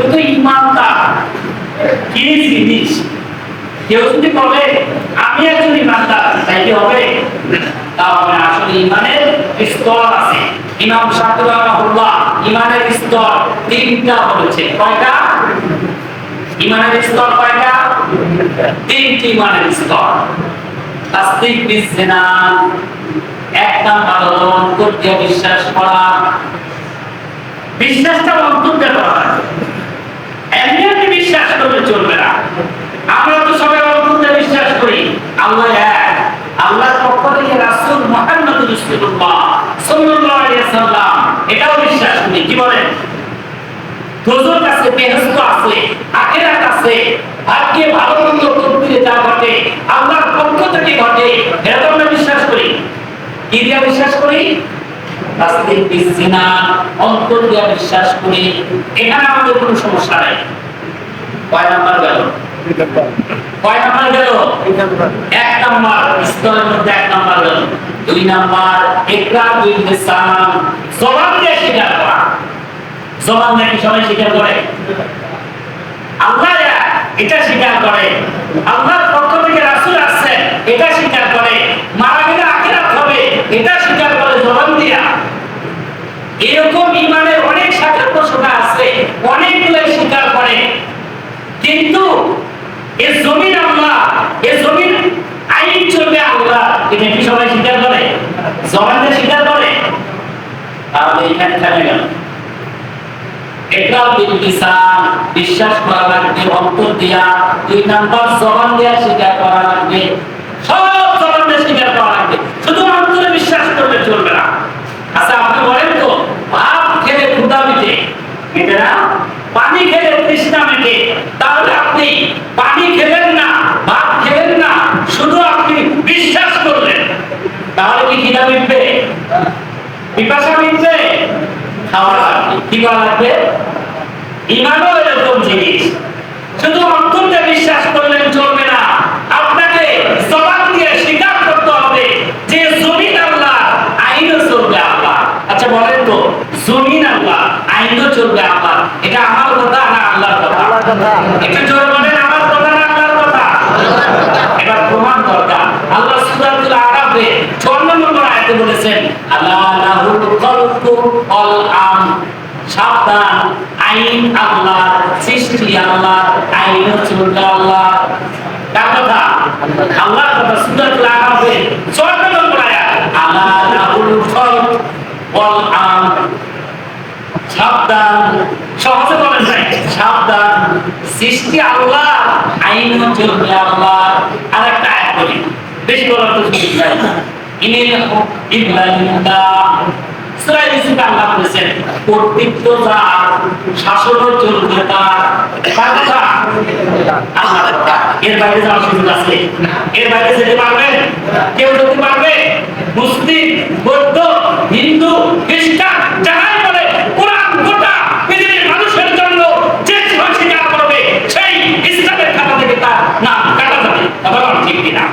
শুধু ইমানটা কি জিনিস কেউ যদি বলে আমি একজন ইমানদার তাই কি হবে? তাহলে আসলে ইমানের স্তর আছে। ইমাম শাফিঈ রাহিমাহুল্লাহ ইমানের স্তর তিনটা বলেছে। কয়টা ইমানের স্তর? কয়টা? তিনটি ইমানের স্তর। তাসদীক বিল জিনান, এক নাম্বার হলো অন্তর দিয়ে বিশ্বাস করা। বিশ্বাসটা অন্তর দিয়ে করা, এমনি এমনি বিশ্বাস করলে চলবে না। আমরা তো সবাই অন্তর দিয়ে বিশ্বাস করি আল্লাহ এক, আল্লাহর পক্ষ থেকে রাসূল মুহাম্মদুর রাসূলুল্লাহ সাল্লাল্লাহু আলাইহি ওয়াসাল্লাম এটাও বিশ্বাস করি। কি বলেন? দোজখ আছে, বেহেশত আছে, আখিরাত আছে, ভাগ্যে ভালো মন্দ করতে যা ঘটে আল্লাহর পক্ষ থেকে ঘটে, এটা তো আমরা বিশ্বাস করি। কি দিয়ে বিশ্বাস করি? তাসদীক বিল জিনান, অন্তর দিয়ে বিশ্বাস করি। এখানে আমাদের কোনো সমস্যা নাই। কয় নাম্বার গেল? কয় নাম্বার গেল? এক নাম্বার স্তরের মধ্যে এক নাম্বার গেল। দুই নাম্বার ইকরার বিল লিসান, জবান দিয়ে স্বীকার করা। জবান দিয়ে সবাই স্বীকার করে আল্লাহ এটা স্বীকার করে, আল্লাহর পক্ষ থেকে রাসূল আসছে এটা স্বীকার করে, মারা গেলে আখিরাত হবে এটা স্বীকার করে জবান দিয়া। এরকম ইমানের অনেক শাখা প্রশাখা আছে, অনেকগুলো স্বীকার করে। কিন্তু এই জমিন আল্লাহ, এই জমিন আইন চলবে আল্লাহ, এটা কি সবাই স্বীকার করে? জবান দিয়ে স্বীকার করে? তাহলে এখানে থেমে গেল। ইকরার বিল লিসান, বিশ্বাস করা লাগবে অন্তর দিয়া। দুই নাম্বার জবান দিয়া স্বীকার করা লাগবে। সব জবান দিয়ে স্বীকার করা লাগবে, শুধু অন্তরে বিশ্বাস করলে চলবে না। আচ্ছা আপনি বলেন তো, ভাত খেলে ক্ষুধা মিটে, মিটে না? পানি খেলে তৃষ্ণা মিটে। তাহলে আপনি পানি খেলেন না, ভাত খেলেন না, শুধু আপনি বিশ্বাস করলেন, তাহলে কি খিদা মিটবে? পিপাসা মিটবে? খাওয়া লাগবে। কি করা লাগবে? ইমানও এরকম জিনিস, শুধু অন্তর দিয়ে বিশ্বাস করলেন চলবে না, আপনাকে জবান দিয়ে স্বীকার করতে হবে যে জমিন আল্লাহ, আইনও চলবে আল্লাহ। আচ্ছা বলেন তো, জমিন আল্লাহ, আইনও চলবে আল্লাহ, এটা আমার কথা না আল্লাহর কথা? একটু জোরে বলেন, আমার কথা না আল্লাহর কথা? এবার প্রমাণ দরকার। আল্লাহ সূরাতুল আরাফে 54 নম্বর আয়াতে বলেছেন আল্লাহ লাহুল খালকু ওয়াল আমর, সাবধান, আইন আল্লাহ, সৃষ্টি আল্লাহ, আইনও চলবে আল্লাহ। কার কথা? আল্লাহর কথা। সূরাতুল আরাফে 54 নম্বর আয়াত, আল্লাহ লাহুল খালক ওয়াল আমর, সাবধান, সহজে বলেন নাই, সাবধান, সৃষ্টি আল্লাহ, আইনও চলবে আল্লাহ। আর একটা আয়াত বলি, বেশি বলার তো সুযোগ নাই। ইনিল ইবলাইল্লাহ, সূরা ইউসুফে আল্লাহ বলেছেন কর্তৃত্ব যার, শাসনও চলবে তার। কার কথা? আল্লাহর কথা। এর বাইরে যাওয়ার সুযোগ আছে? এর বাইরে যেতে পারবেন? কেউ যেতে পারবে? মুসলিম, বৌদ্ধ, হিন্দু, খ্রিস্টান যারাই বলে কোরআন গোটা পৃথিবীর মানুষের জন্য যে স্বীকার করবে সেই ইসলামের খাতা থেকে তার নাম কাটা যাবে। আবার ঠিক কিনা?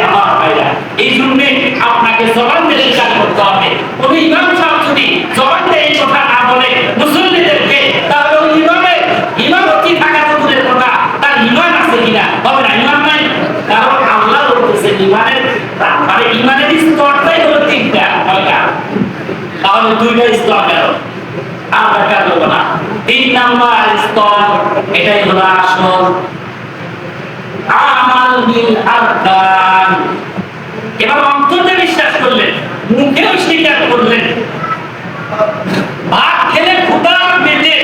আমার ভাইরা, এই জন্য আপনাকে জবান দিয়ে স্বীকার করতে হবে। কোন ইমাম সাহেব যদি জবান দিয়ে এই কথা না বলে মুসল্লিদেরকে, তাহলে ওই ইমামের ইমামতি থাকা তো দূরের কথা, তার ইমান আছে কিনা? হবে না, ইমান নাই। কারণ আল্লাহ বলতেছে ইমানের, মানে ইমানের স্তরটাই হলো তিনটা, কয়টা? তাহলে দুইটা স্তর গেল, আমরা কেন বলবো না? 3 নাম্বার স্তর, এটাই হলো আসল আমাল বিল আরকান। এবার অন্তরে বিশ্বাস করলেন, মুখেও স্বীকার করলেন, ভাত খেলে ক্ষুধা মেটে,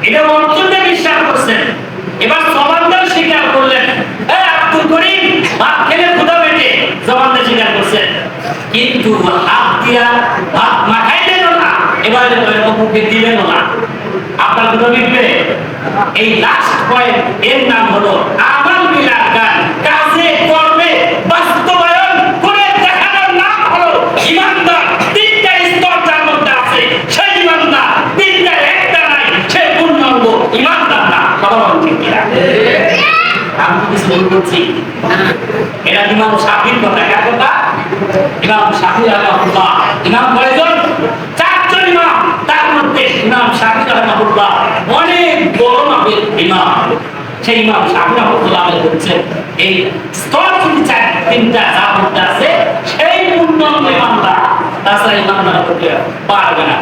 এটা অন্তরে বিশ্বাস করছেন। এবার জবান দিয়ে স্বীকার করলেন, এই আব্দুল করিম ভাত খেলে ক্ষুধা মেটে, জবান দিয়ে স্বীকার করছেন, কিন্তু হাত দিয়া ভাত মাখাইলেন না, এবার মুখে দিলেন না, আপনার ক্ষুধা মিটবে? এই লাস্ট পয়েন্ট, এর নাম হলো আমাল বিল আরকান। কাজে কর্মে বাস্তবায়ন করে দেখানোর নাম হলো ইমানদার। তিনটা স্তর যার মধ্যে আছে, সেই ইমানদার। তিনটার একটা নাই, সে পূর্ণাঙ্গ ইমানদার না। কথা বলেন ঠিক কিনা? আমি কিছু ভুল বলছি? এটা ইমাম শাফিঈর কথা। কার কথা? ইমাম শাফিঈ রাহিমাহুল্লাহ। ইমাম কয়জন? 4 জন ইমাম, তার মধ্যে ইমাম শাফিঈ রাহিমাহুল্লাহ সেই ইমাম শাফি রাহমাতুল্লাহ আলাইহি বলছেন এই স্তর যদি তিনটা যা মধ্যে আছে সেই পূর্ণ ইমানদার তাছাড়া ইমানদার হতে পারবে না।